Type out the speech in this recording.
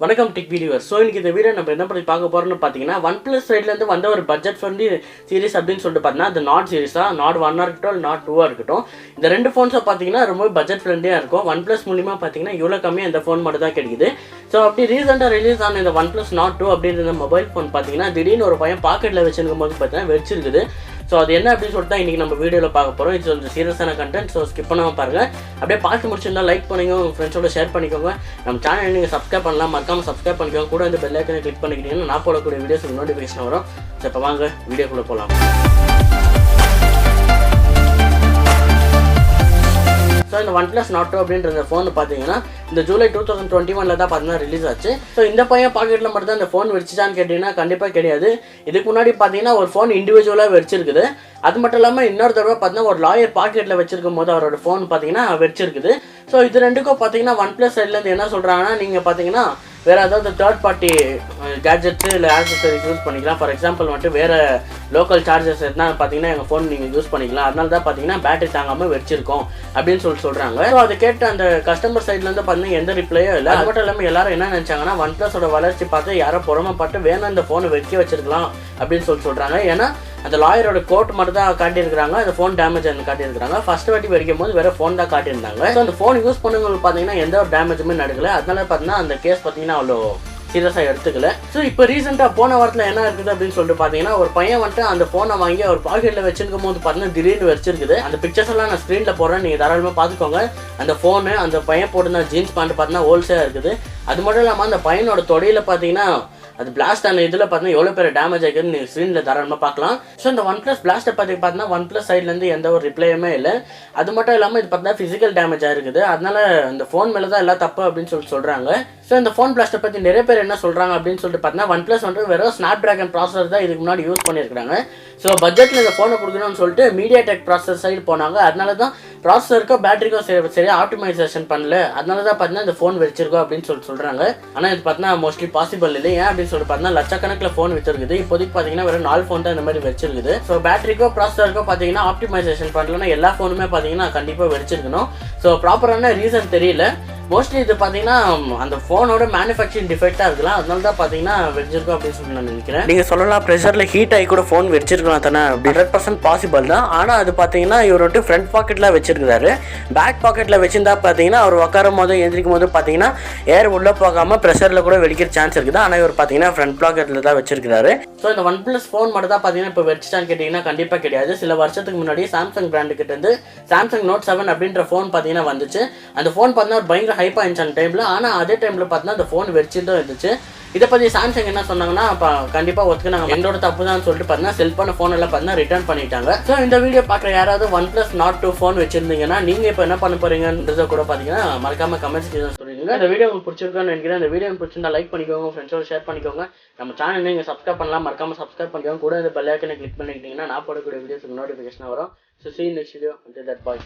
வணக்கம் tech வீடியோவர். So இன்றைக்கி இந்த வீடியோ நம்ம என்ன பண்ணி பார்க்க போகிறோம்னு பார்த்தீங்கன்னா OnePlus சைட்லேருந்து வந்த ஒரு பட்ஜெட் ஃப்ரெண்ட்லி சீரிஸ் அப்படின்னு சொல்லிட்டு பார்த்தீங்கன்னா அந்த நாட் சீரிஸாக நாட் 1 இருக்கட்டும் நாட் 2 இருக்கட்டும், இந்த ரெண்டு ஃபோன்ஸை பார்த்தீங்கன்னா ரொம்ப பட்ஜெட் ஃப்ரெண்ட்லியாக இருக்கும். OnePlus மூலிமா பார்த்தீங்கன்னா இவ்வளோ கம்மியாக இந்த ஃபோன் மட்டும் தான் கிடைக்குது. ஸோ அப்படி ரீசெண்டாக ரிலீஸ் ஆன இந்த OnePlus நாட் 2 அப்படின்ற மொபைல் ஃபோன் பார்த்தீங்கன்னா திடீர்னு ஒரு பையன் பாக்கெட்டில் வச்சுருக்கும் போது பார்த்தீங்கன்னா வெடிச்சிருக்குது. ஸோ அது என்ன அப்படின்னு சொல்லிட்டு தான் இன்றைக்கி நம்ம வீடியோவில் பார்க்க போகிறோம். இது கொஞ்சம் சீரியஸான கண்டென்ட். ஸோ ஸ்கிப் பண்ணாமல் பாருங்கள். அப்படியே பார்த்து முடிச்சிருந்தா லைக் பண்ணிக்கோங்க, உங்கள் ஃப்ரெண்ட்ஸோட ஷேர் பண்ணிக்கோங்க. நம்ம சேனல் நீங்கள் சப்ஸ்கிரைப் பண்ணலாம், மறக்காமல் சப்ஸ்கிரைப் பண்ணிக்கோங்க. கூட இந்த பெல் ஐக்கனை கிளிக் பண்ணிக்கிட்டீங்கன்னா நான் போடக்கூடிய வீடியோஸ் நோட்டிஃபிகேஷன் வரும். ஸோ இப்போ வாங்க வீடியோக்குள்ளே போகலாம். ஸோ இந்த OnePlus நாட் 2 அப்படின்ற ஃபோன் பார்த்தீங்கன்னா இந்த ஜூலை 2021 தான் பார்த்தீங்கன்னா ரிலீஸ் ஆச்சு. ஸோ இந்த பையன் பாக்கெட்டில் மட்டும் தான் இந்த ஃபோன் வெடிச்சிச்சான்னு கேட்டிங்கன்னா கண்டிப்பாக கிடையாது. இதுக்கு முன்னாடி பார்த்தீங்கன்னா ஒரு ஃபோன் இண்டிவிஜுவலாக வெடிச்சிருக்குது. அது மட்டும் இல்லாமல் இன்னொரு தடவை பார்த்தீங்கன்னா ஒரு லாயர் பாக்கெட்டில் வச்சிருக்கும் போது அவரோட ஃபோன் பார்த்தீங்கன்னா வெடிச்சிருக்குது. ஸோ இது ரெண்டுக்கும் பார்த்தீங்கன்னா OnePlus சைட்லேருந்து என்ன சொல்கிறாங்கன்னா, நீங்கள் பார்த்தீங்கன்னா வேறு ஏதாவது தேர்ட் பார்ட்டி கேட்ஜெட்ஸு இல்லை ஆக்சசரிஸ் யூஸ் பண்ணிக்கலாம். ஃபார் எக்ஸாம்பிள் வந்துட்டு வேறு லோக்கல் சார்ஜஸ் இருந்தால் பார்த்தீங்கன்னா எங்கள் ஃபோன் நீங்கள் யூஸ் பண்ணிக்கலாம். அதனால தான் பார்த்தீங்கன்னா பேட்டரி தாங்காமல் வெடிச்சிருக்கோம் அப்படின்னு சொல்கிறாங்க. ஸோ அதை கேட்டு அந்த கஸ்டமர் சைட்லேருந்து பார்த்தீங்கன்னா எந்த ரிப்ளையோ இல்லை. அது மட்டும் இல்லாமல் எல்லாரும் என்ன நினச்சாங்கன்னா OnePlusோட வளர்ச்சி பார்த்து யாரோ புறமைப்பட்டு வேணும் இந்த ஃபோனை வெடிக்க வச்சிருக்கலாம் அப்படின்னு சொல்கிறாங்க. ஏன்னா அந்த லாயரோட கோட் மட்டும் தான் காட்டியிருக்காங்க, அந்த ஃபோன் டேமேஜ் ஆனு காட்டியிருக்காங்க. ஃபர்ஸ்ட் வாட்டி வெடிக்கும் போது வேறு ஃபோன் தான் காட்டியிருந்தாங்க. ஸோ அந்த ஃபோன் யூஸ் பண்ணவங்களுக்கு பார்த்தீங்கன்னா எந்த ஒரு டேமேஜுமே நடக்கல. அதனால பார்த்தீங்கன்னா அந்த கேஸ் பார்த்தீங்கன்னா அவ்வளோ சீரியஸாக எடுத்துக்கல. ஸோ இப்போ ரீசெண்டாக போன வாரத்தில் என்ன இருக்குது அப்படின்னு சொல்லிட்டு பார்த்தீங்கன்னா ஒரு பையன் வந்துட்டு அந்த ஃபோனை வாங்கி அவர் பாக்கெட்டில் வச்சிருக்கும் போது பார்த்தீங்கன்னா திடீர்னு வச்சிருக்குது. அந்த பிக்சர்ஸ் எல்லாம் நான் ஸ்க்ரீனில் போடுறேன், நீங்கள் தாராளமாக பார்த்துக்கோங்க. அந்த ஃபோனு அந்த பையன் போட்டுருந்த ஜீன்ஸ் பேண்ட் பார்த்தீங்கன்னா ஹோல்சேலாக இருக்குது. அது மட்டும் இல்லாமல் அந்த பையனோட தொடையில் பார்த்தீங்கன்னா அது பிளாஸ்ட் ஆன இதில் பார்த்தீங்கன்னா எவ்வளோ பேர் டேமேஜ் ஆகிருக்குன்னு நீங்கள் ஸ்க்ரீனில் தாராளமாக பார்க்கலாம். ஸோ இந்த OnePlus பிளாஸ்ட்டை பார்த்தீங்கன்னா OnePlus சைட்லேருந்து எந்த ஒரு ரிப்ளையுமே இல்லை. அது மட்டும் இல்லாமல் இது பார்த்தீங்கன்னா ஃபிசிக்கல் டேமேஜ் ஆகிருக்குது. அதனால இந்த ஃபோன் மேலே தான் எல்லாம் தப்பு அப்படின்னு சொல்கிறாங்க. ஸோ இந்த ஃபோன் பிளாஸ்ட்டை பற்றி நிறைய பேர் என்ன சொல்கிறாங்க அப்படின்னு சொல்லிட்டு பார்த்தீங்கன்னா OnePlus வந்துட்டு வெறும் ஸ்னாப்டிராகன் ப்ராசஸர் தான் இதுக்கு முன்னாடி யூஸ் பண்ணியிருக்காங்க. ஸோ பட்ஜெட்டில் இந்த ஃபோனை கொடுக்கணும்னு சொல்லிட்டு மீடியாடெக் ப்ராசஸர் சைடு போனாங்க. அதனால தான் ப்ராசஸருக்கும் பேட்டரிக்கும் சரியாக ஆப்டிமைசேஷன் பண்ணல. அதனால தான் பார்த்தீங்கன்னா இந்த ஃபோன் வச்சிருக்கோம் அப்படின்னு சொல்கிறாங்க. ஆனால் இது பார்த்தீங்கன்னா மோஸ்ட்லி பாசிபிள் இல்லை. ஏன் அப்படின்னு சொல்லிட்டு பார்த்தீங்கன்னா லட்சக்கணக்கில் ஃபோன் வச்சிருக்குது. இப்போதைக்கு பார்த்தீங்கன்னா வெறும் 4 ஃபோன் தான் இந்த மாதிரி வச்சிருக்குது. ஸோ பேட்டரிக்கோ ப்ராசஸருக்கோ பார்த்தீங்கன்னா ஆப்டிமைசேஷன் பண்ணலன்னா எல்லா ஃபோனுமே பார்த்தீங்கன்னா கண்டிப்பாக வச்சிருக்கணும். ஸோ ப்ராப்பரான ரீசன் தெரியல. மோஸ்ட்லி இது பார்த்தீங்கன்னா அந்த ஃபோனோட மேனுஃபேக்சரிங் டிஃபெக்டாக இருக்கலாம். அதனால தான் பார்த்தீங்கன்னா வெடிச்சிருக்கும் அப்படின்னு சொல்லி நான் நினைக்கிறேன். நீங்கள் சொல்லலாம் ப்ரெஷரில் ஹீட் ஆகி கூட ஃபோன் வெடிச்சிருக்கலாம் தானே, 100% பாசிபிள் தான். ஆனால் அது பார்த்தீங்கன்னா இவர் வந்துட்டு ஃப்ரண்ட் பாக்கெட்டில் வச்சிருக்காரு. பேக் பாக்கெட்டில் வச்சிருந்தா பார்த்தீங்கன்னா அவர் உட்காரும் போது எந்திரிக்கும் போது பார்த்தீங்கன்னா ஏர் உள்ளே போகாமல் ப்ரெஷரில் கூட வெடிக்கிற சான்ஸ் இருக்குது. ஆனால் இவர் பார்த்தீங்கன்னா ஃப்ரண்ட் பாக்கெட்டில் தான் வச்சிருக்காரு. ஸோ இந்த OnePlus ஃபோன் மட்டும் தான் பார்த்தீங்கன்னா இப்போ வெடிச்சான்னு கேட்டிங்கன்னா கண்டிப்பாக கிடையாது. சில வருஷத்துக்கு முன்னாடி சாம்சங் பிராண்டு கிட்ட இருந்து சாம்சங் நோட் 7 அப்படின்ற ஃபோன் பார்த்தீங்கன்னா வந்துச்சு. அந்த ஃபோன் பார்த்தீங்கன்னா ஒரு பயங்கர ஹைப்பாக இருந்துச்சு அந்த டைமில். ஆனால் அதே டைமில் பார்த்தீங்கன்னா அந்த ஃபோன் வெடிச்சுட்டு தான் இருந்துச்சு. இதை பற்றி சாம்சங் என்ன சொன்னாங்கன்னா இப்போ கண்டிப்பாக ஒத்துக்கினாங்க, எங்களோட தப்பு தான் சொல்லிட்டு பார்த்தீங்கன்னா செல் பண்ண ஃபோன் எல்லாம் பார்த்தீங்கன்னா ரிட்டர்ன் பண்ணிட்டாங்க. ஸோ இந்த வீடியோ பார்க்குற யாராவது OnePlus நாட் 2 ஃபோன் வச்சிருந்தீங்கன்னா நீங்கள் இப்போ என்ன பண்ண போறீங்கன்றத கூட பார்த்தீங்கன்னா மறக்காம கமெண்ட்ஸ் சொல்லிடுங்க. இந்த வீடியோ உங்களுக்கு பிடிச்சிருக்கான்னு நினைக்கிறேன். இந்த வீடியோ பிடிச்சிருந்தா லைக் பண்ணிக்கோங்க, ஃப்ரெண்ட்ஸோட ஷேர் பண்ணிக்கோங்க. நம்ம சேனல் நீங்கள் சப்ஸ்கிரைப் பண்ணலாம், மறக்காம சப்ஸ்கிரைப் பண்ணிக்கோங்க. கூட இந்த பெல் ஐக்கனை கிளிக் பண்ணிக்கிட்டீங்கன்னா நான் போடக்கூடிய வீடியோஸ்க்கு நோட்டிஃபிகேஷன் வரும். So see you next video. Until that, bye.